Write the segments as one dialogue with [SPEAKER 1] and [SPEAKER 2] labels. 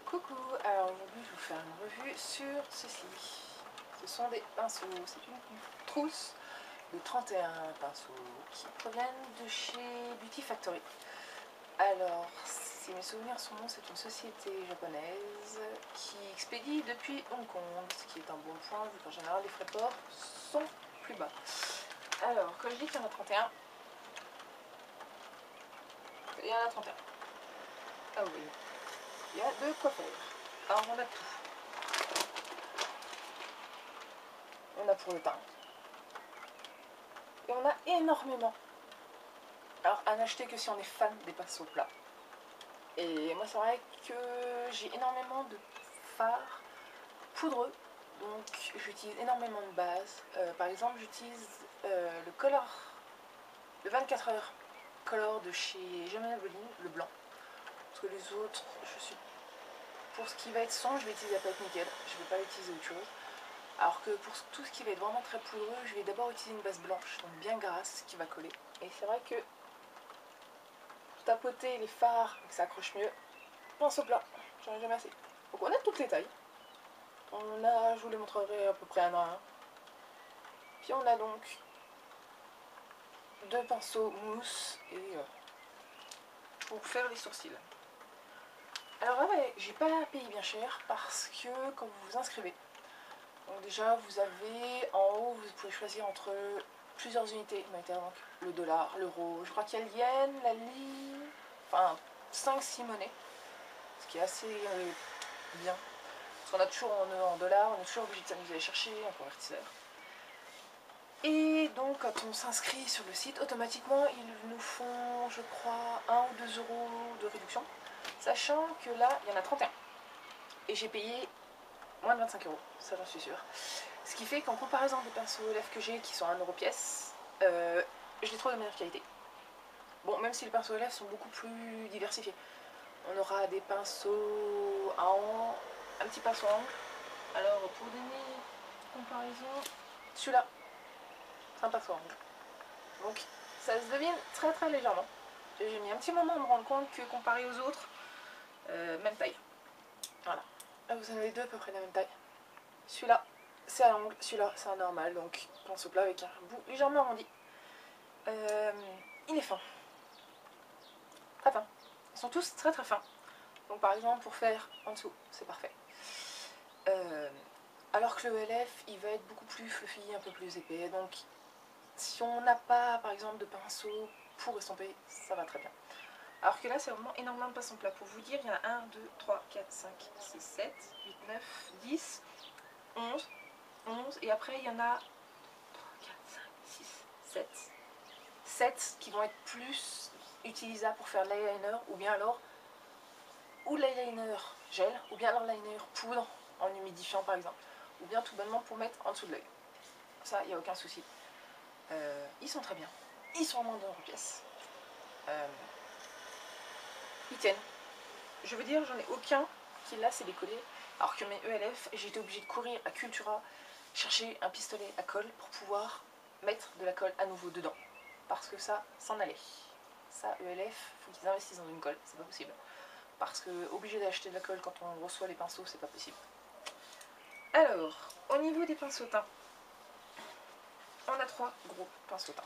[SPEAKER 1] Coucou, alors aujourd'hui je vais vous faire une revue sur ceci. Ce sont des pinceaux, c'est une trousse de 31 pinceaux qui proviennent de chez Beauty Factory. Alors, si mes souvenirs sont bons, c'est une société japonaise qui expédie depuis Hong Kong, ce qui est un bon point vu qu'en général les frais de port sont plus bas. Alors, quand je dis qu'il y en a 31, il y en a 31. Ah oui, il y a de quoi faire. Alors on a tout. On a pour le teint. Et on a énormément. Alors à n'acheter que si on est fan des pinceaux plats. Et moi c'est vrai que j'ai énormément de fards poudreux. Donc j'utilise énormément de bases. Par exemple j'utilise le Color, le 24 heures Color de chez Jamel Boline, le blanc. Parce que les autres, pour ce qui va être sombre, je vais utiliser la palette nickel. Je ne vais pas utiliser autre chose. Alors que pour tout ce qui va être vraiment très poudreux, je vais d'abord utiliser une base blanche, donc bien grasse, qui va coller. Et c'est vrai que pour tapoter les fards et que ça accroche mieux, pinceau plat, j'en ai jamais assez. Donc on a toutes les tailles. On a, je vous les montrerai à peu près un à un. Puis on a donc deux pinceaux mousse et pour faire les sourcils. Alors là, j'ai pas payé bien cher parce que quand vous vous inscrivez, donc déjà vous avez en haut, vous pouvez choisir entre plusieurs unités monétaires, donc le dollar, l'euro, je crois qu'il y a le yen, la livre, enfin 5-6 monnaies, ce qui est assez bien. Parce qu'on a toujours en dollars, on est toujours obligé de s'amuser à chercher un convertisseur. Et donc quand on s'inscrit sur le site, automatiquement ils nous font, je crois, 1 ou 2 euros de réduction, sachant que là il y en a 31. Et j'ai payé moins de 25 euros, ça j'en suis sûre. Ce qui fait qu'en comparaison des pinceaux lèvres que j'ai qui sont à 1 euro pièce, je les trouve de meilleure qualité. Bon, même si les pinceaux lèvres sont beaucoup plus diversifiés. On aura des pinceaux à angle, un petit pinceau angle. Alors pour donner une comparaison, celui-là, c'est un pinceau angle. Donc ça se devine très très légèrement. J'ai mis un petit moment à me rendre compte que comparé aux autres, même taille. Voilà. Là vous en avez deux à peu près la même taille. Celui-là, c'est à l'angle, celui-là, c'est à normal, donc pinceau plat avec un bout légèrement arrondi. Il est fin. Très fin. Ils sont tous très très fins. Donc par exemple, pour faire en dessous, c'est parfait. Alors que le ELF, il va être beaucoup plus fluffy, un peu plus épais. Donc si on n'a pas, par exemple, de pinceau pour estomper, ça va très bien. Alors que là, c'est vraiment énormément de pinceaux plats. Pour vous dire, il y en a 1, 2, 3, 4, 5, 6, 7, 8, 9, 10, 11. 11, et après il y en a 3, 4, 5, 6, 7. 7 qui vont être plus utilisables pour faire l'eyeliner, ou bien alors ou l'eyeliner gel, ou bien alors l'eyeliner poudre en humidifiant par exemple, ou bien tout bonnement pour mettre en dessous de l'œil. Ça, il n'y a aucun souci. Ils sont très bien. Ils sont en moins de pièces. Ils tiennent. Je veux dire, j'en ai aucun qui là c'est décollé, alors que mes ELF, j'ai été obligée de courir à Cultura chercher un pistolet à colle pour pouvoir mettre de la colle à nouveau dedans. Parce que ça s'en allait. Ça, ELF, faut qu'ils investissent dans une colle, c'est pas possible. Parce que obligé d'acheter de la colle quand on reçoit les pinceaux, c'est pas possible. Alors, au niveau des pinceaux teints, on a 3 gros pinceaux teints.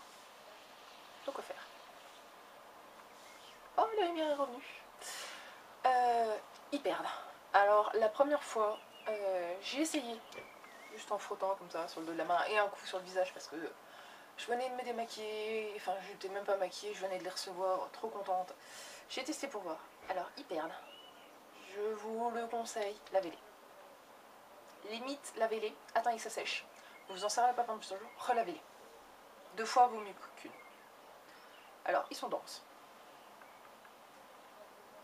[SPEAKER 1] Donc quoi faire? Oh, la lumière est revenue. Ils perdent. Alors, la première fois, j'ai essayé, juste en frottant comme ça sur le dos de la main et un coup sur le visage parce que je venais de me démaquiller, enfin je n'étais même pas maquillée, je venais de les recevoir, trop contente. J'ai testé pour voir. Alors ils perdent. Je vous le conseille, lavez-les. Limite, lavez-les, attendez que ça sèche. Ne vous en servez pas pendant plusieurs jours, relavez-les. 2 fois vaut mieux qu'une. Alors ils sont denses.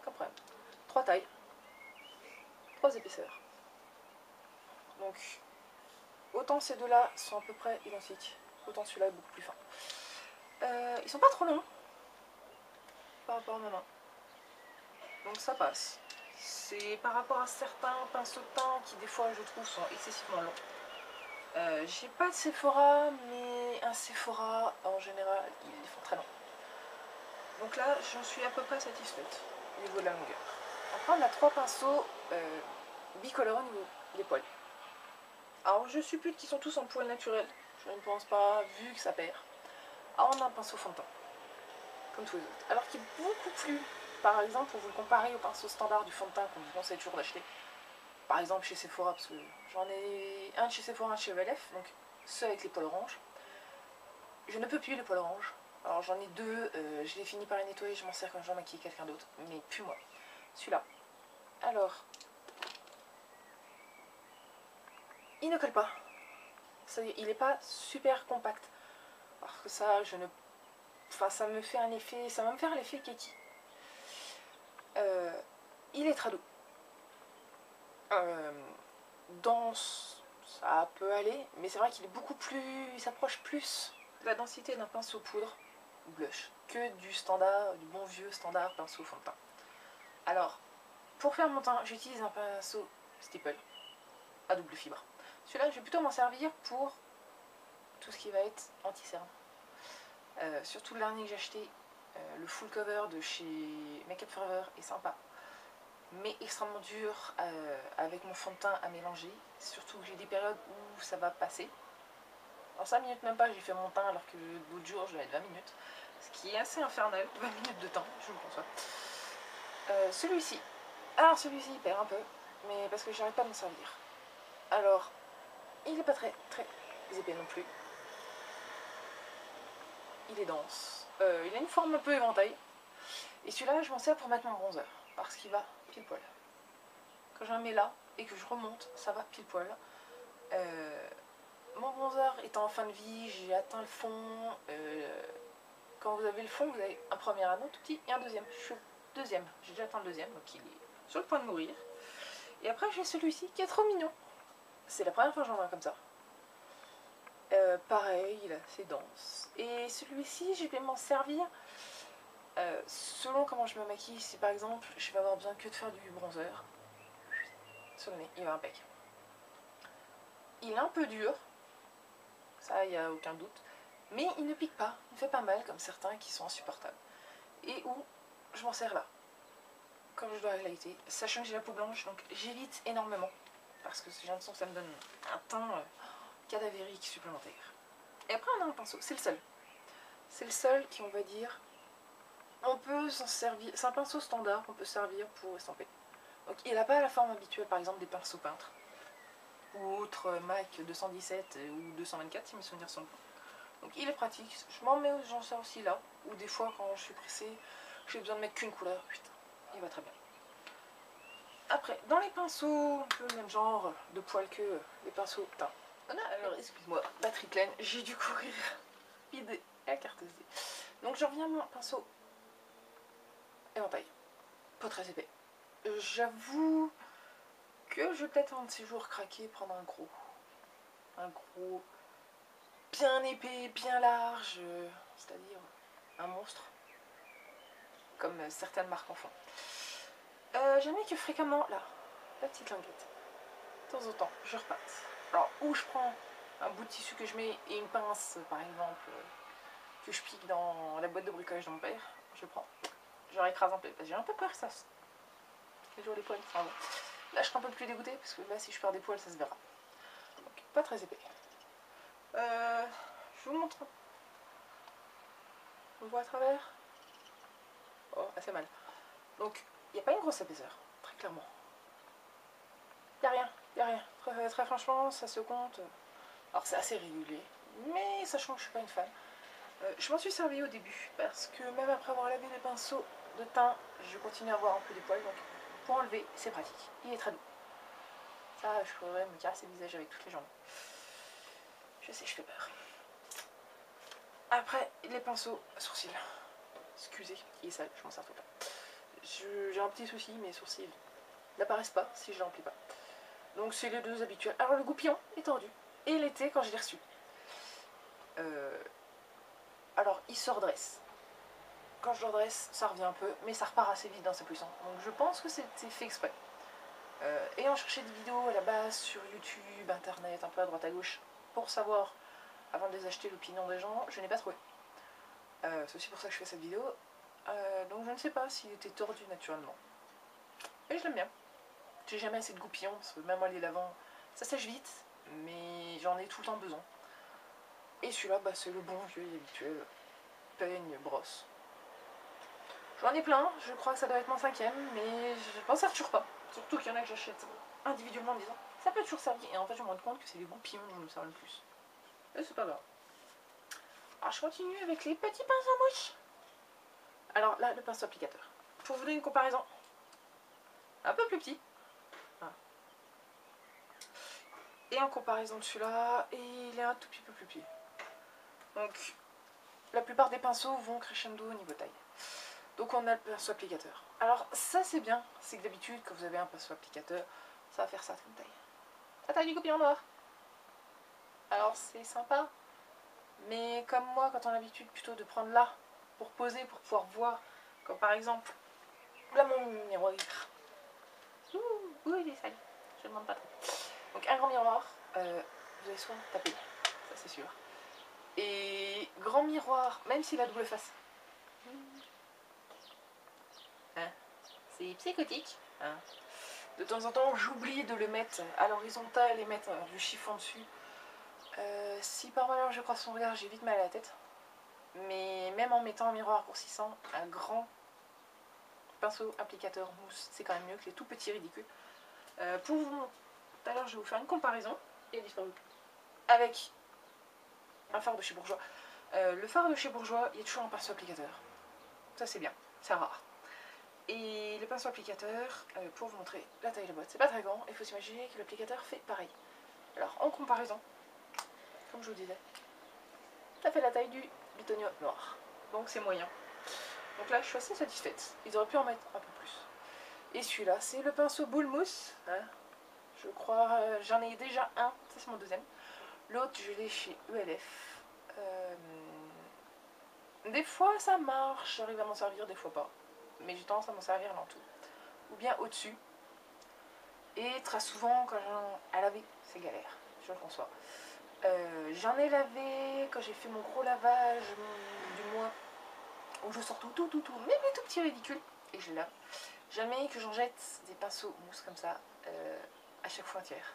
[SPEAKER 1] Comme problème. 3 tailles. 3 épaisseurs. Donc autant ces deux-là sont à peu près identiques, autant celui-là est beaucoup plus fin. Ils sont pas trop longs par rapport à ma main. Donc ça passe. C'est par rapport à certains pinceaux de teint qui des fois je trouve sont excessivement longs. J'ai pas de Sephora, mais un Sephora en général ils les font très long. Donc là j'en suis à peu près satisfaite au niveau de la longueur. Après on a 3 pinceaux bicolores au niveau des poils. Alors je suppute qu'ils sont tous en poils naturels, je ne pense pas vu que ça perd. Alors on a un pinceau fond de teint, comme tous les autres. Alors qui est beaucoup plus, par exemple pour vous le comparer au pinceau standard du fond de teint qu'on vous conseille toujours d'acheter. Par exemple chez Sephora, parce que j'en ai un de chez Sephora, un de chez VLF, donc ceux avec les poils oranges. Je ne peux plus les poils oranges. Alors j'en ai deux, je les finis par les nettoyer, je m'en sers quand je dois maquiller quelqu'un d'autre, mais plus moi. Celui-là. Alors, il ne colle pas. Il n'est pas super compact. Parce que ça, je ne... Enfin, ça me fait un effet... Ça va me faire l'effet keki. Il est très doux. Dense, ça peut aller, mais c'est vrai qu'il est beaucoup plus... Il s'approche plus de la densité d'un pinceau poudre ou blush que du standard, du bon vieux standard pinceau fond de teint. Alors, pour faire mon teint, j'utilise un pinceau Stipple à double fibre. Celui-là, je vais plutôt m'en servir pour tout ce qui va être anti-cerne. Surtout le dernier que j'ai acheté, le full cover de chez Make Up Forever est sympa, mais extrêmement dur avec mon fond de teint à mélanger. Surtout que j'ai des périodes où ça va passer. En 5 minutes même pas, j'ai fait mon teint alors que d'autres jours je vais être 20 minutes. Ce qui est assez infernal, 20 minutes de temps, je vous le conçois. Celui-ci, alors celui-ci il perd un peu, mais parce que j'arrête pas de m'en servir. Alors, il est pas très épais non plus. Il est dense. Il a une forme un peu éventail. Et celui-là, je m'en sers pour mettre mon bronzer, parce qu'il va pile poil. Quand je le mets là et que je remonte, ça va pile poil. Mon bronzer étant en fin de vie, j'ai atteint le fond. Quand vous avez le fond, vous avez un premier anneau tout petit et un deuxième. Je suis au deuxième, j'ai déjà atteint le deuxième, donc il est sur le point de mourir. Et après, j'ai celui-ci qui est trop mignon. C'est la première fois que j'en ai un comme ça. Pareil, il est assez dense. Et celui-ci, je vais m'en servir selon comment je me maquille. Si par exemple, je vais avoir besoin que de faire du bronzer sur le nez, il va impec. Il est un peu dur, ça, il n'y a aucun doute. Mais il ne pique pas, il ne fait pas mal comme certains qui sont insupportables. Et où je m'en sers là, quand je dois highlighter. Sachant que j'ai la peau blanche, donc j'évite énormément. Parce que j'ai l'impression que ça me donne un teint cadavérique supplémentaire. Et après on a un pinceau, c'est le seul. C'est le seul qui, on va dire, on peut s'en servir, c'est un pinceau standard qu'on peut servir pour estamper. Donc il n'a pas la forme habituelle par exemple des pinceaux peintres, ou autres MAC 217 ou 224 si mes souvenirs sont bons. Donc il est pratique, je m'en mets, j'en sers aussi là, ou des fois quand je suis pressée, j'ai besoin de mettre qu'une couleur, putain, il va très bien. Après, dans les pinceaux, un peu le même genre de poil que les pinceaux teints. Alors, excuse-moi, batterie pleine, j'ai dû courir vide la carte SD. Donc, je reviens à mon pinceau éventail, pas très épais. J'avoue que je vais peut-être un de ces jours craquer, prendre un gros, bien épais, bien large, c'est-à-dire un monstre, comme certaines marques en font. J'en ai que fréquemment, là, la petite languette. De temps en temps, je repasse. Alors, ou je prends un bout de tissu que je mets et une pince, par exemple, que je pique dans la boîte de bricolage de mon père, je prends. Je écrase un peu, parce que j'ai un peu peur que ça se... Les jours des poils, enfin bon. Là, je serai un peu plus dégoûtée, parce que là, si je perds des poils, ça se verra. Donc, pas très épais. Je vous montre. On voit à travers. Oh, assez mal. Donc, il n'y a pas une grosse épaisseur, très clairement. Il n'y a rien. Très franchement, ça se compte. Alors, c'est assez régulier, mais sachant que je suis pas une fan. Je m'en suis servi au début, parce que même après avoir lavé les pinceaux de teint, je continue à avoir un peu des poils, donc pour enlever, c'est pratique. Il est très doux. Ça, je pourrais me caresser le visage avec toutes les jambes. Je sais, je fais peur. Après, les pinceaux sourcils. Excusez, il est sale, je m'en sers tout le temps. J'ai un petit souci, mes sourcils n'apparaissent pas si je ne les remplis pas. Donc c'est les deux habituels. Alors le goupillon est tordu. Et l'été, quand je l'ai reçu. Alors, il se redresse. Quand je le redresse, ça revient un peu, mais ça repart assez vite dans sa puissance. Donc je pense que c'était fait exprès. Ayant cherché des vidéos à la base sur YouTube, internet, un peu à droite à gauche, pour savoir, avant de les acheter, l'opinion des gens, je n'ai pas trouvé. C'est aussi pour ça que je fais cette vidéo. Donc je ne sais pas s'il était tordu naturellement. Et je l'aime bien. J'ai jamais assez de goupillons, parce que même moi les lavants, ça sèche vite, mais j'en ai tout le temps besoin. Et celui-là, bah, c'est le bon vieux et habituel peigne brosse. J'en ai plein, je crois que ça doit être mon 5e, mais je m'en sers toujours pas. Surtout qu'il y en a que j'achète individuellement en disant ça peut toujours servir. Et en fait, je me rends compte que c'est les goupillons dont je me sers le plus. Et c'est pas grave. Alors, je continue avec les petits pinceaux à mouche. Alors là, le pinceau applicateur. Pour vous donner une comparaison, un peu plus petit. Voilà. Et en comparaison de celui-là, il est un tout petit peu plus petit. Donc, la plupart des pinceaux vont crescendo au niveau taille. Donc on a le pinceau applicateur. Alors ça c'est bien, c'est que d'habitude quand vous avez un pinceau applicateur, ça va faire ça comme taille. La taille du goupillon noir. Alors c'est sympa, mais comme moi quand on a l'habitude plutôt de prendre là pour poser, pour pouvoir voir, comme par exemple, là mon miroir. Ouh, il est sale, je ne demande pas trop. Donc un grand miroir, vous allez souvent taper, ça c'est sûr. Et grand miroir, même s'il a double face. Hein, c'est psychotique. Hein. De temps en temps, j'oublie de le mettre à l'horizontale et mettre du chiffon dessus. Si par malheur je croise son regard, j'ai vite mal à la tête. Mais même en mettant un miroir raccourcissant, un grand pinceau applicateur mousse, c'est quand même mieux que les tout petits ridicules. Pour vous, tout à l'heure, je vais vous faire une comparaison. Il a disparu. Avec un fard de chez Bourjois. Le fard de chez Bourjois, il est toujours en pinceau applicateur. Ça c'est bien, c'est rare. Et le pinceau applicateur, pour vous montrer la taille de la boîte, c'est pas très grand, il faut s'imaginer que l'applicateur fait pareil. Alors en comparaison, comme je vous disais, ça fait la taille du bitonio noir, donc c'est moyen. Donc là je suis assez satisfaite, ils auraient pu en mettre un peu plus. Et celui-là, c'est le pinceau boule mousse, hein. Je crois, j'en ai déjà un, ça c'est mon deuxième. L'autre je l'ai chez ELF. Des fois ça marche, j'arrive à m'en servir, des fois pas. Mais j'ai tendance à m'en servir dans tout. Ou bien au-dessus. Et très souvent, quand j'en ai lavé, c'est galère, je le conçois. J'en ai lavé quand j'ai fait mon gros lavage du mois, où je sors tout, même les tout petits ridicules, et je les lave. Jamais que j'en jette des pinceaux mousse comme ça, à chaque fois entière.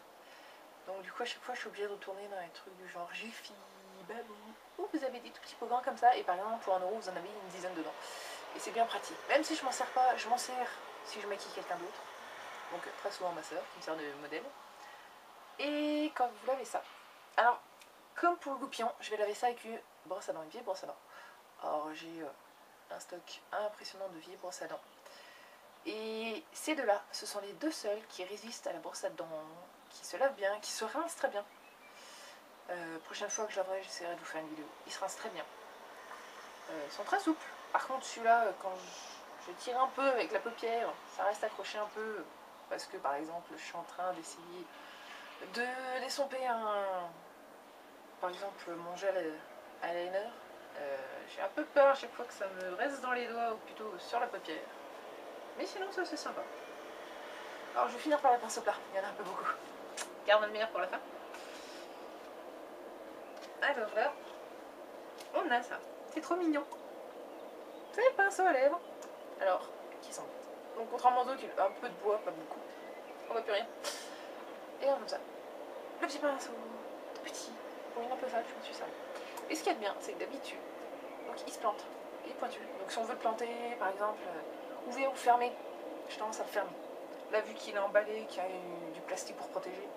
[SPEAKER 1] Donc du coup, à chaque fois, je suis obligée de retourner dans les trucs du genre Jiffy, Babou, où vous avez des tout petits pots grands comme ça, et par exemple, pour 1 euro, vous en avez une dizaine dedans. Et c'est bien pratique. Même si je m'en sers pas, je m'en sers si je maquille quelqu'un d'autre. Donc très souvent ma soeur qui me sert de modèle. Et quand vous lavez ça, alors comme pour le goupillon, je vais laver ça avec une brosse à dents, une vieille brosse à dents. Alors j'ai un stock impressionnant de vieilles brosses à dents. Et ces deux-là, ce sont les deux seuls qui résistent à la brosse à dents, qui se lavent bien, qui se rincent très bien. Prochaine fois que je laverai, j'essaierai de vous faire une vidéo. Ils se rincent très bien. Ils sont très souples. Par contre celui-là, quand je tire un peu avec la paupière, ça reste accroché un peu. Parce que par exemple, je suis en train d'essayer de d'estomper par exemple, mon gel eyeliner. J'ai un peu peur à chaque fois que ça me reste dans les doigts ou plutôt sur la paupière. Mais sinon, ça c'est sympa. Alors je vais finir par la pince au plat, il y en a un peu beaucoup. Garde le meilleur pour la fin. Alors là, on a ça. C'est trop mignon. C'est le pinceau à lèvres. Alors, qui sent. Donc contrairement aux autres, il a un peu de bois, pas beaucoup. On voit plus rien. Et on a ça. Le petit pinceau, tout petit. Bon, il est un peu sale, je me suis servi. Et ce qu'il y a de bien, c'est que d'habitude, donc il se plante. Il est pointu. Donc si on veut le planter, par exemple, ouvert ou fermé, j'ai tendance à le fermer. Là, vu qu'il est emballé, qu'il y a du plastique pour protéger,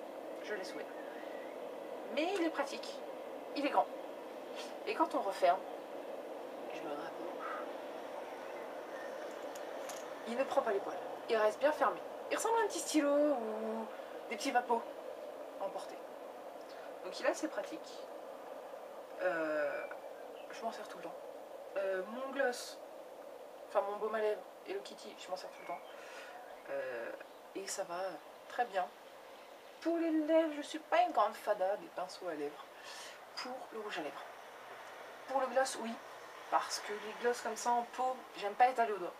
[SPEAKER 1] je l'ai souhaité. Mais il est pratique. Il est grand. Et quand on referme, je me rapproche, il ne prend pas les poils. Il reste bien fermé. Il ressemble à un petit stylo ou des petits vapeaux emportés. Donc il est assez pratique. Je m'en sers tout le temps. Mon gloss, enfin mon baume à lèvres Hello Kitty, je m'en sers tout le temps. Et ça va très bien. Pour les lèvres, je suis pas une grande fada des pinceaux à lèvres. Pour le rouge à lèvres. Pour le gloss, oui. Parce que les gloss comme ça en peau, j'aime pas étaler au doigt.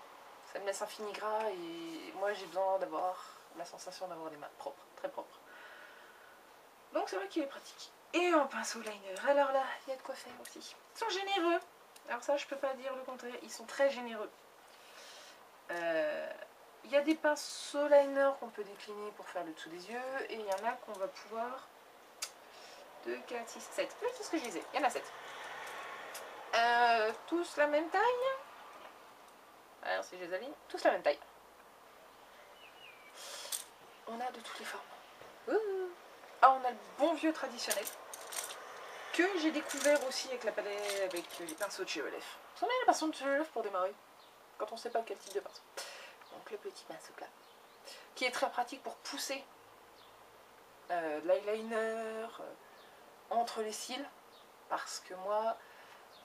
[SPEAKER 1] Ça me laisse un fini gras et moi j'ai besoin d'avoir la sensation d'avoir des mains propres, très propres. Donc c'est vrai qu'il est pratique. Et en pinceau liner, alors là, il y a de quoi faire aussi. Ils sont généreux. Alors ça, je peux pas dire le contraire, ils sont très généreux. il y a des pinceaux liner qu'on peut décliner pour faire le dessous des yeux. Et il y en a qu'on va pouvoir... 2, 4, 6, 7. Oui, c'est ce que je disais. Il y en a 7. Tous la même taille. Alors si je les aligne, tous la même taille. On a de toutes les formes. Ah, on a le bon vieux traditionnel. Que j'ai découvert aussi avec la palette, avec les pinceaux de chez Olef. Vous savez les pinceaux de chez Olef pour démarrer. Quand on ne sait pas quel type de pinceau. Donc le petit pinceau plat. Qui est très pratique pour pousser de l'eyeliner entre les cils. Parce que moi,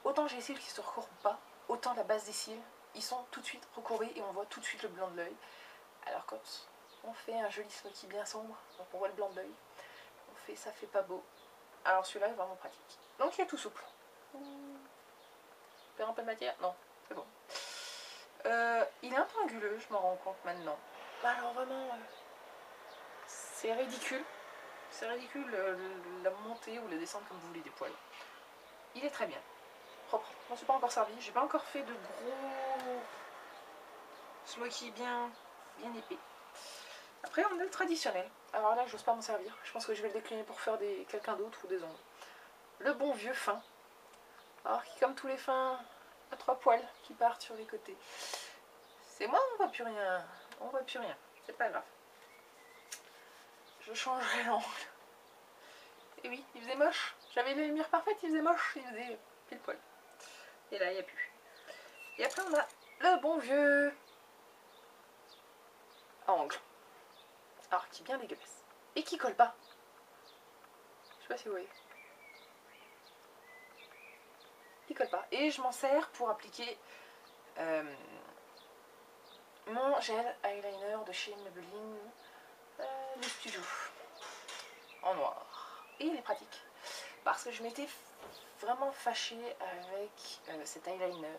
[SPEAKER 1] autant j'ai les cils qui ne se recourbent pas, autant la base des cils, ils sont tout de suite recourbés et on voit tout de suite le blanc de l'œil. Alors quand on fait un joli smoky bien sombre, donc on voit le blanc de l'œil, ça fait pas beau. Alors celui-là est vraiment pratique. Donc il est tout souple. Perd un peu de matière? Non, c'est bon. Il est un peu anguleux, je m'en rends compte maintenant. Alors vraiment, c'est ridicule. C'est ridicule la montée ou la descente comme vous voulez des poils. Il est très bien. Propre. Je m'en suis pas encore servi. J'ai pas encore fait de gros smoky bien épais. Après on a le traditionnel. Alors là j'ose pas m'en servir. Je pense que je vais le décliner pour faire quelqu'un d'autre ou des ongles. Le bon vieux fin. Alors qui comme tous les fins a 3 poils qui partent sur les côtés. C'est moi, on voit plus rien. On voit plus rien. C'est pas grave. Je changerai l'angle. Et oui, il faisait moche. J'avais les lumières parfaites, il faisait moche. Il faisait pile poil. Et là, il n'y a plus. Et après, on a le bon vieux angle. Alors, qui est bien dégueulasse. Et qui colle pas. Je sais pas si vous voyez. Il colle pas. Et je m'en sers pour appliquer mon gel eyeliner de chez Maybelline, le Studio, en noir. Et il est pratique. Parce que je m'étais vraiment fâchée avec cet eyeliner.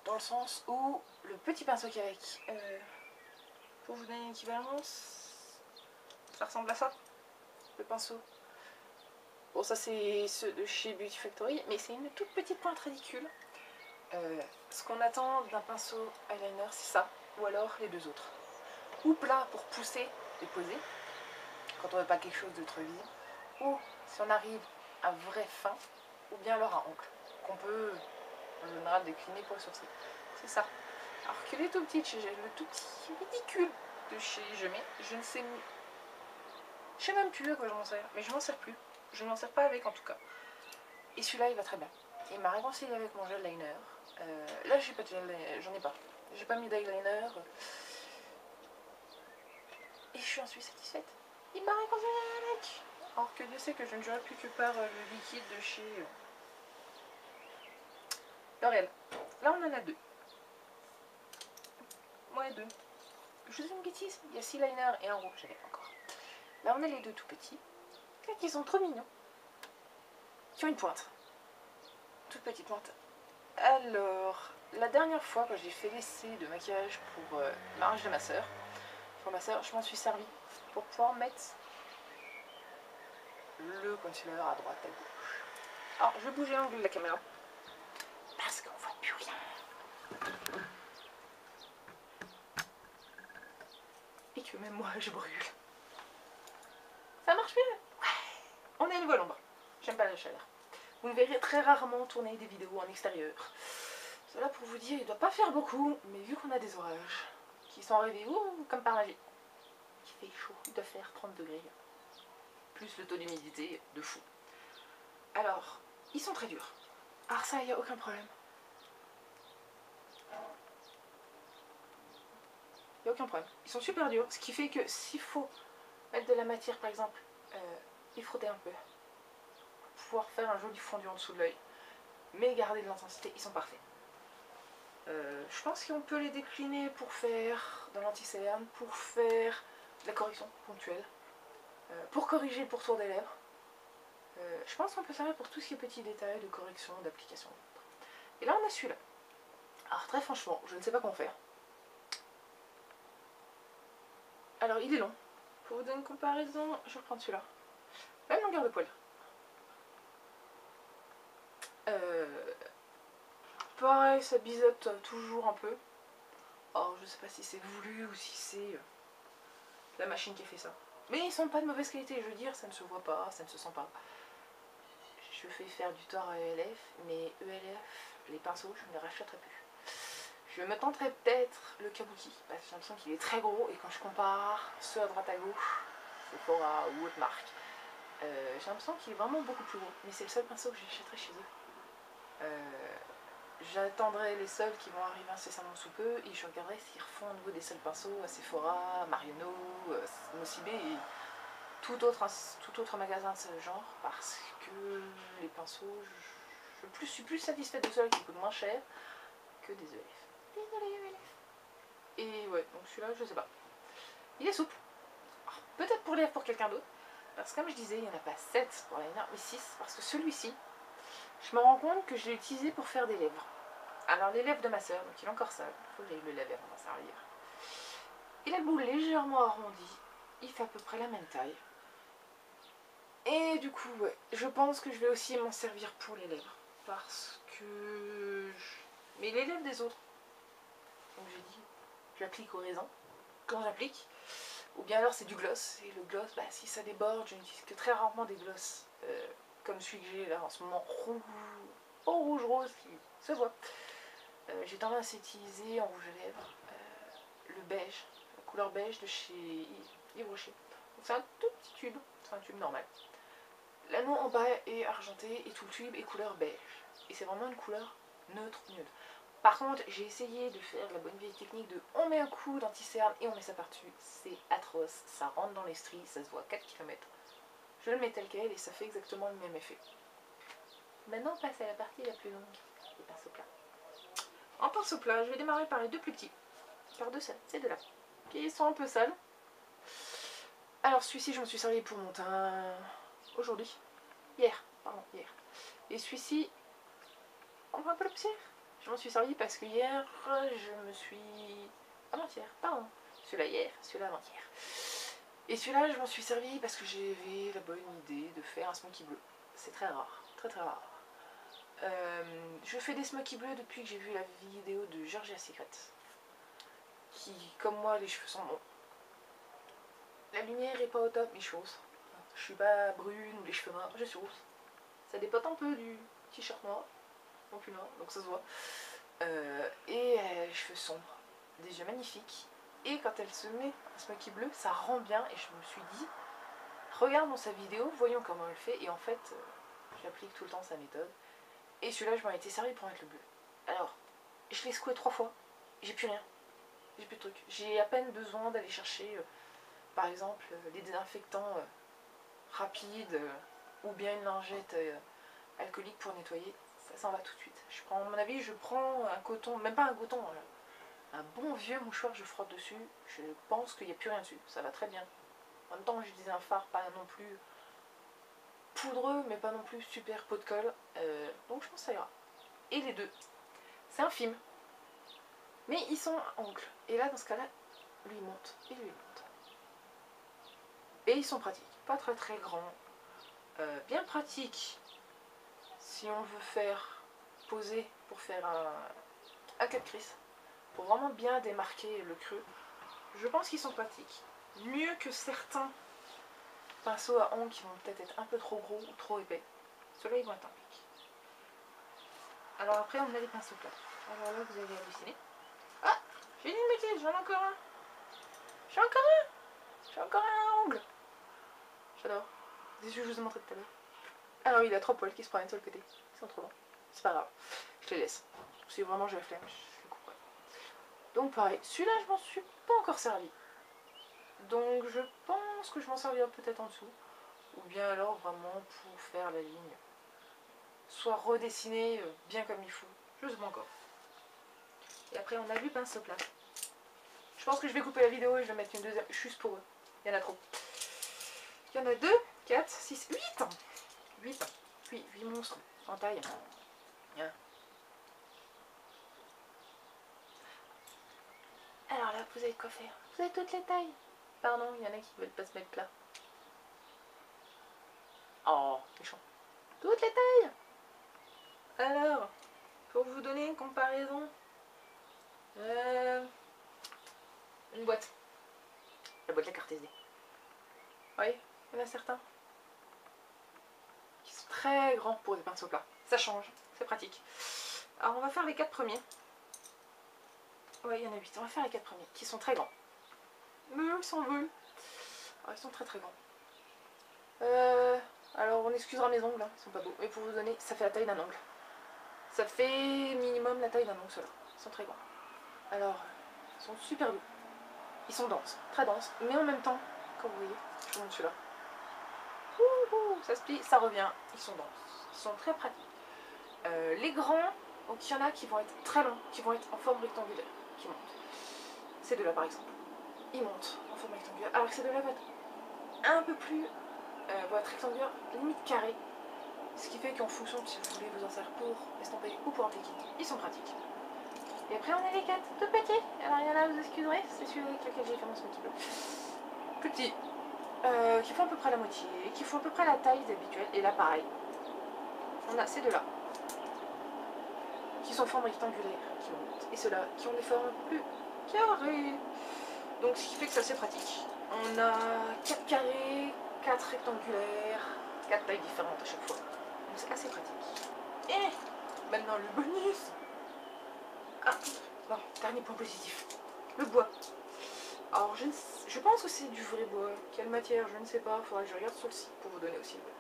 [SPEAKER 1] Dans le sens où le petit pinceau qu'il y a avec, pour vous donner une équivalence, ça ressemble à ça, le pinceau. Bon, ça c'est ceux de chez Beauty Factory, mais c'est une toute petite pointe ridicule. Ce qu'on attend d'un pinceau eyeliner, c'est ça, ou alors les deux autres. Ou plat pour pousser, déposer, quand on veut pas quelque chose de trop visible, ou si on arrive à vrai fin, ou bien alors à ongle, qu'on peut en général décliner pour le sourcil. C'est ça. Alors que les tout petits, le tout petit ridicule de chez Gemay, je ne sais même plus à quoi je m'en sers, mais je m'en sers plus. Je ne m'en sers pas avec en tout cas. Et celui-là il va très bien. Il m'a réconcilié avec mon gel liner. Là j'ai pas de gel, j'en ai pas. J'ai pas mis d'eyeliner. Et je suis en suis satisfaite. Il m'a réconcilié avec. Alors que Dieu sait que je ne jouerai plus que par le liquide de chez L'Oréal. Là on en a 2. Ouais, 2. Je vous dis une bêtise, il y a 6 liners et un rouge, je l'ai pas encore. Là on a les deux tout petits. Qui sont trop mignons. Qui ont une pointe. Toute petite pointe. Alors, la dernière fois que j'ai fait l'essai de maquillage pour le mariage de ma soeur, je m'en suis servi pour pouvoir mettre le concealer à droite, à gauche. Alors, je vais bouger l'angle de la caméra parce qu'on voit plus rien. Et que même moi, je brûle. Ça marche bien? Ouais. On a une voile en bas. J'aime pas la chaleur. Vous me verrez très rarement tourner des vidéos en extérieur. Cela pour vous dire, il ne doit pas faire beaucoup, mais vu qu'on a des orages qui sont arrivés comme par magie, il fait chaud, il doit faire 30 degrés. Plus le taux d'humidité de fou. Alors, ils sont très durs. Alors ça, il n'y a aucun problème. Il n'y a aucun problème. Ils sont super durs, ce qui fait que s'il faut mettre de la matière, par exemple, y frotter un peu, pour pouvoir faire un joli fondu en dessous de l'œil, mais garder de l'intensité, ils sont parfaits. Je pense qu'on peut les décliner pour faire de l'anti-cerne, pour faire de la correction ponctuelle, pour corriger le pourtour des lèvres. Je pense qu'on peut servir pour tout ce qui est petits détails de correction, d'application. Et là on a celui-là. Alors très franchement, je ne sais pas quoi en faire. Alors il est long. Pour vous donner une comparaison, je vais reprendre celui-là. Même longueur de poil. Pareil, ça biseute toujours un peu. Alors je sais pas si c'est voulu ou si c'est la machine qui a fait ça. Mais ils sont pas de mauvaise qualité, je veux dire, ça ne se voit pas, ça ne se sent pas. Je fais faire du tort à ELF, mais ELF, les pinceaux, je ne les rachèterai plus. Je me tenterai peut-être le kabuki, parce que j'ai l'impression qu'il est très gros, et quand je compare ceux à droite à gauche, Sephora ou autre marque, j'ai l'impression qu'il est vraiment beaucoup plus gros, mais c'est le seul pinceau que j'achèterai chez eux. J'attendrai les soldes qui vont arriver incessamment sous peu, et je regarderai s'ils refont au niveau des seuls pinceaux à Sephora, Marionneau, Nocibé et tout autre magasin de ce genre, parce que les pinceaux, je suis plus satisfaite de ceux-là qui coûtent moins cher que des ELF. Désolée ELF. Et ouais, donc celui-là, je sais pas. Il est souple. Peut-être pour lire pour quelqu'un d'autre, parce que comme je disais, il n'y en a pas 7 pour l'année, mais 6, parce que celui-ci, je me rends compte que je l'ai utilisé pour faire des lèvres. Alors les lèvres de ma soeur, donc il est encore sale, il faut que j'aille le laver avant d'en servir. Il a le bout légèrement arrondi, il fait à peu près la même taille. Et du coup, ouais, je pense que je vais aussi m'en servir pour les lèvres. Parce que... Mais les lèvres des autres, comme j'ai dit, j'applique au raisin, quand j'applique. Ou bien alors c'est du gloss. Et le gloss, bah, si ça déborde, je n'utilise que très rarement des gloss. Comme celui que j'ai là en ce moment, rouge rose, qui se voit. J'ai tendance à utiliser en rouge à lèvres le beige, la couleur beige de chez Yves Rocher. Donc c'est un tout petit tube, c'est un tube normal. L'anneau en bas est argenté et tout le tube est couleur beige. Et c'est vraiment une couleur neutre. Par contre, j'ai essayé de faire la bonne vieille technique de on met un coup d'anti-cerne et on met ça par-dessus. C'est atroce, ça rentre dans les stries, ça se voit 4 km. Je le mets tel quel et ça fait exactement le même effet. Maintenant, on passe à la partie la plus longue, les pinceaux plats. En pinceau plat, je vais démarrer par les deux plus petits. Par deux seuls, ces deux-là. Qui sont un peu sales. Alors celui-ci, je m'en suis servi pour mon teint aujourd'hui. Hier. Et celui-ci, on voit un peu la poussière. Je m'en suis servi parce que hier, je me suis... Avant-hier, pardon. Celui-là hier, celui-là avant-hier. Et celui-là, je m'en suis servi parce que j'avais la bonne idée de faire un smoky bleu. C'est très rare, très très rare. Je fais des smoky bleus depuis que j'ai vu la vidéo de Georgia Secret. Qui, comme moi, les cheveux sont bons. La lumière est pas au top, mais je suis rousse. Je suis pas brune ou les cheveux noirs, je suis rousse. Ça dépote un peu du t-shirt noir, non plus noir, donc ça se voit. Et les cheveux sombres, des yeux magnifiques. Et quand elle se met un smoky bleu, ça rend bien. Et je me suis dit, regardons sa vidéo, voyons comment elle fait. Et en fait, j'applique tout le temps sa méthode. Et celui-là, je m'en étais servi pour mettre le bleu. Alors, je l'ai secoué 3 fois, j'ai plus rien. J'ai plus de trucs. J'ai à peine besoin d'aller chercher, par exemple, les désinfectants rapides ou bien une lingette alcoolique pour nettoyer. Ça s'en va tout de suite. Je prends, à mon avis, je prends un coton, même pas un coton, un bon vieux mouchoir, je frotte dessus. Je pense qu'il n'y a plus rien dessus. Ça va très bien. En même temps, j'utilise un fard pas non plus poudreux, mais pas non plus super pot de colle. Donc je pense que ça ira. Et les deux, c'est un film. Mais ils sont à ongle. Et là, dans ce cas-là, lui il monte et lui il monte. Et ils sont pratiques. Pas très très grands. Bien pratiques si on veut faire poser pour faire un cap crise. Pour vraiment bien démarquer le creux. Je pense qu'ils sont pratiques. Mieux que certains pinceaux à ongles qui vont peut-être être un peu trop gros ou trop épais. Ceux-là, ils vont être un pic. Alors après, on a les pinceaux plats. Alors là, vous allez halluciner. Ah, j'ai dit une bêtise, j'en ai encore un. J'ai encore un ongle. J'adore. C'est celui que je vous ai montré tout à l'heure. Alors il a 3 poils qui se promènent sur le côté. Ils sont trop longs. C'est pas grave. Je les laisse. Si vraiment j'ai la flemme, je les couperai. Donc pareil, celui-là, je m'en suis pas encore servi. Donc je pense que je m'en servirai peut-être en dessous. Ou bien alors vraiment pour faire la ligne. Soit redessiner bien comme il faut. Je sais pas encore. Et après on a vu pinceau plat. Je pense que je vais couper la vidéo et je vais mettre une deuxième juste pour eux. Il y en a trop. Il y en a 2, 4, 6, 8. 8 monstres en taille. Bien. Alors là, vous avez quoi faire. Vous avez toutes les tailles. Pardon, il y en a qui veulent pas se mettre plat. Oh, méchant. Toutes les tailles. Alors, pour vous donner une comparaison, une boîte. La boîte de la carte SD. Vous voyez, il y en a certains qui sont très grands pour des pinceaux plats. Ça change, c'est pratique. Alors on va faire les 4 premiers. Ouais, il y en a 8. On va faire les 4 premiers qui sont très grands. Mais ils s'en veulent. Alors, ils sont très très grands. Alors on excusera mes ongles, hein, ils sont pas beaux. Mais pour vous donner, ça fait la taille d'un ongle. Ça fait minimum la taille d'un ongle, ceux-là. Ils sont très grands. Alors, ils sont super doux. Ils sont denses, très denses. Mais en même temps, comme vous voyez, je vous montre celui-là. Ça se plie, ça revient. Ils sont denses. Ils sont très pratiques. Les grands, donc il y en a qui vont être très longs, qui vont être en forme rectangulaire, qui montent. Ces deux-là par exemple. Ils montent en forme rectangulaire. Alors que ces deux-là vont être un peu plus vont être rectangulaires, limite carré. Ce qui fait qu'en fonction de si vous voulez vous en servir pour estamper ou pour appliquer, ils sont pratiques. Et après on a les 4 tout petits. Alors il y en a, vous excuserez, c'est celui avec lequel j'ai commencé un petit peu. Plus petits. Qui font à peu près la moitié, qui font à peu près la taille habituelle. Et là pareil. On a ces deux-là. Qui sont en forme rectangulaire, qui montent. Et ceux-là qui ont des formes plus carrées. Donc ce qui fait que c'est assez pratique. On a 4 carrés, 4 rectangulaires, 4 tailles différentes à chaque fois. Donc c'est assez pratique. Et maintenant le bonus. Ah, bon, dernier point positif. Le bois. Alors je pense que c'est du vrai bois. Quelle matière, je ne sais pas. Faudra que je regarde sur le site pour vous donner aussi le bois.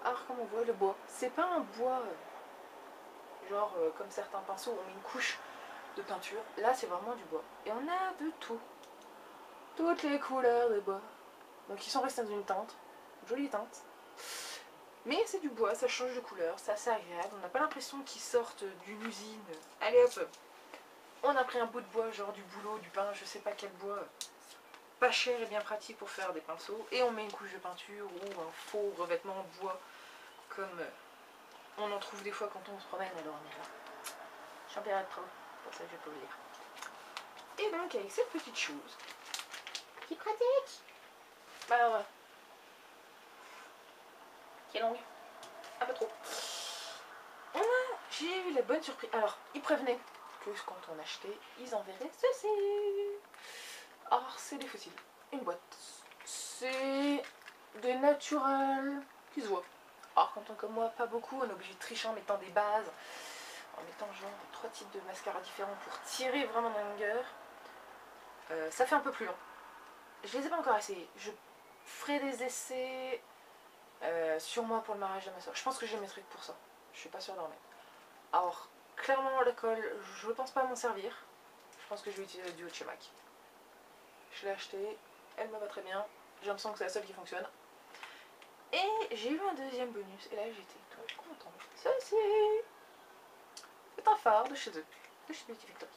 [SPEAKER 1] Alors comme on voit le bois, c'est pas un bois genre comme certains pinceaux où on met une couche de peinture. Là c'est vraiment du bois. Et on a de tout. Toutes les couleurs de bois. Donc ils sont restés dans une teinte. Jolie teinte. Mais c'est du bois, ça change de couleur, c'est assez agréable. On n'a pas l'impression qu'ils sortent d'une usine. Allez hop, on a pris un bout de bois, genre du bouleau, du pain, je sais pas quel bois. Pas cher et bien pratique pour faire des pinceaux. Et on met une couche de peinture ou un faux revêtement en bois. Comme on en trouve des fois quand on se promène. Alors on est là. Je suis en période pro, pour ça que je peux vous dire. Et donc avec cette petite chose, qui est pratique. Bah ouais. Qui est longue. Un peu trop. J'ai eu la bonne surprise. Alors, ils prévenaient que quand on achetait, ils enverraient ceci. Alors, c'est des fossiles. Une boîte. C'est des naturels qui se voient. Alors, quand on comme moi, pas beaucoup, on est obligé de tricher en mettant des bases, en mettant genre 3 types de mascara différents pour tirer vraiment la longueur. Ça fait un peu plus long. Je les ai pas encore essayés. Je ferai des essais sur moi pour le mariage de ma soeur. Je pense que je les mettrai pour ça. Je suis pas sûre d'en mettre. Alors, clairement, la colle, je pense pas m'en servir. Je pense que je vais utiliser du haut de chez MAC. Je l'ai acheté, elle me va très bien. J'ai l'impression que c'est la seule qui fonctionne. Et j'ai eu un deuxième bonus, et là j'étais très contente. Ceci, c'est un phare de chez eux, de chez Beauty Factory.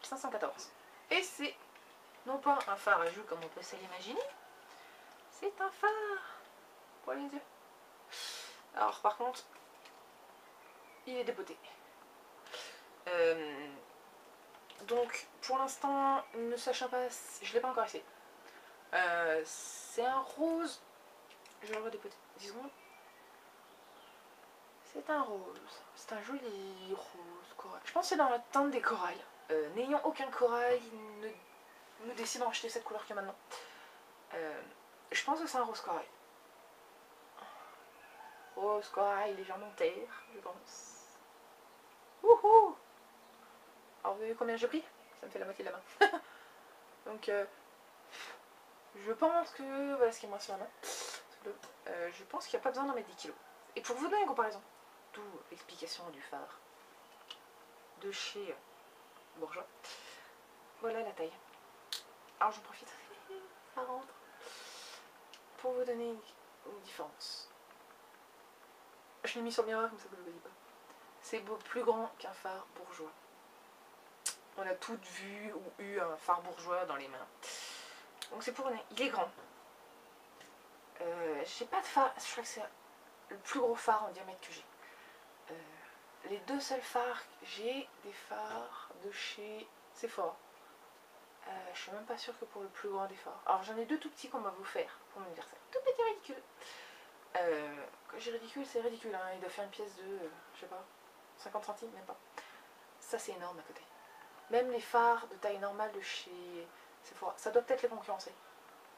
[SPEAKER 1] C'est le 514. Et c'est non pas un phare à joues comme on peut se l'imaginer, c'est un phare pour les yeux. Alors par contre, il est dépoté. Donc pour l'instant, ne sachant pas, je l'ai pas encore essayé. C'est un rose. Je vais le redépoter. 10 secondes. C'est un rose. C'est un joli rose corail. Je pense que c'est dans la teinte des corails. N'ayant aucun corail, ne me décide d'en acheter cette couleur que maintenant. Je pense que c'est un rose corail. Rose corail légèrement terre, je pense. Wouhou! Alors vous avez vu combien j'ai pris? Ça me fait la moitié de la main. Donc je pense que voilà ce qui me reste sur la main. Je pense qu'il n'y a pas besoin d'en mettre 10 kilos. Et pour vous donner une comparaison, d'où l'explication du phare de chez Bourjois, voilà la taille. Alors j'en profite, ça rentre, pour vous donner une différence. Je l'ai mis sur le miroir comme ça vous ne le voyez pas. C'est plus grand qu'un phare bourgeois. On a toutes vu ou eu un phare bourgeois dans les mains. Donc c'est pour vous donner, il est grand. J'ai pas de phare, je crois que c'est le plus gros phare en diamètre que j'ai. Les deux seuls phares que j'ai, des phares de chez Sephora. Je suis même pas sûre que pour le plus grand des phares. Alors j'en ai deux tout petits qu'on va vous faire pour mon anniversaire. Tout petit ridicule. Quand j'ai ridicule, c'est ridicule. Il doit faire une pièce de, je sais pas, 50 centimes, même pas. Ça c'est énorme à côté. Même les fards de taille normale de chez Sephora, ça doit peut-être les concurrencer.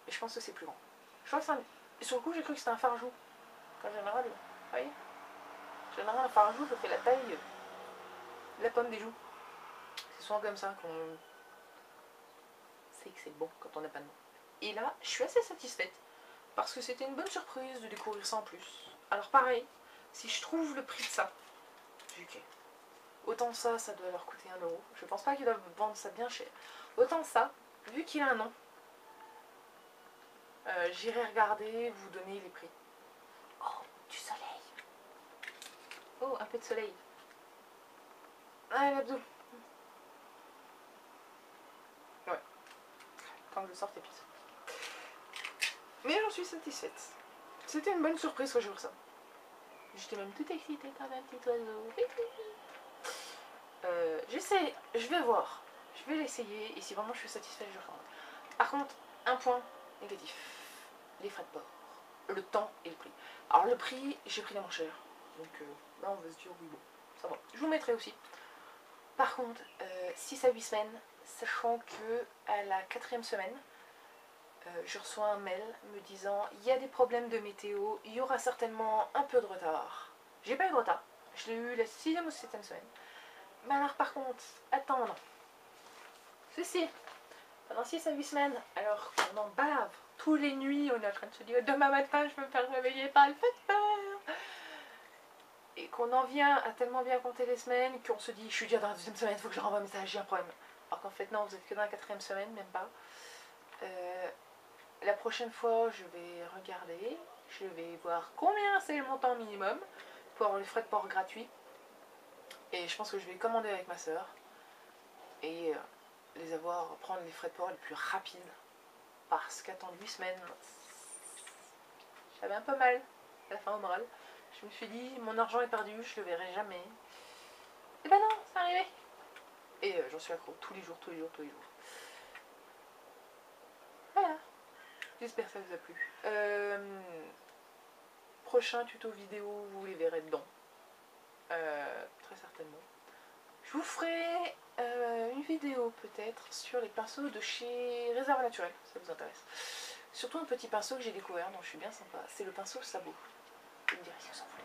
[SPEAKER 1] Mais je pense que c'est plus grand. Je crois que c'est un... Et sur le coup, j'ai cru que c'était un fard joue. Quand général, vous voyez, en général, un fard joue, je fais la taille de la pomme des joues. C'est souvent comme ça qu'on sait que c'est bon quand on n'a pas de nom. Et là, je suis assez satisfaite. Parce que c'était une bonne surprise de découvrir ça en plus. Alors pareil, si je trouve le prix de ça, ok. Autant ça, ça doit leur coûter 1 euro. Je pense pas qu'ils doivent vendre ça bien cher. Autant ça, vu qu'il a un nom, j'irai regarder, vous donner les prix. Oh, du soleil. Oh, un peu de soleil. Ah, l'abdou. Ouais. Quand je le sors, t'épices. Mais j'en suis satisfaite. C'était une bonne surprise quand j'ai vu ça. J'étais même toute excitée comme un petit oiseau. J'essaie, je vais voir. Je vais l'essayer et si vraiment je suis satisfaite, je recommande. Par contre, un point négatif. Les frais de port. Le temps et le prix. Alors le prix, j'ai pris la moins chère. Donc là on va se dire oui bon, ça va. Je vous mettrai aussi. Par contre, 6 à 8 semaines, sachant que à la 4e semaine, je reçois un mail me disant il y a des problèmes de météo, il y aura certainement un peu de retard. J'ai pas eu de retard, je l'ai eu la 6e ou 7e semaine. Mais alors par contre, attendre. Ceci, pendant 6 à 8 semaines, alors qu'on en bave, tous les nuits, on est en train de se dire demain matin je vais me faire réveiller par le fait peur. Et qu'on en vient à tellement bien compter les semaines qu'on se dit je suis déjà dans la 2e semaine, il faut que je renvoie un message, j'ai un problème. Alors qu'en fait non, vous êtes que dans la 4e semaine, même pas. La prochaine fois, je vais regarder, je vais voir combien c'est le montant minimum pour avoir les frais de port gratuits. Et je pense que je vais commander avec ma soeur et les avoir, prendre les frais de port les plus rapides. Parce qu'attendre 8 semaines, j'avais un peu mal à la fin au moral. Je me suis dit, mon argent est perdu, je le verrai jamais. Et ben non, c'est arrivé. Et j'en suis accro, tous les jours, tous les jours, tous les jours. Voilà. J'espère que ça vous a plu. Prochain tuto vidéo, vous les verrez dedans. Très certainement. Je vous ferai une vidéo peut-être sur les pinceaux de chez Réserve Naturelle, ça vous intéresse. Surtout un petit pinceau que j'ai découvert, dont je suis bien sympa, c'est le pinceau sabot. Une direction sans folie.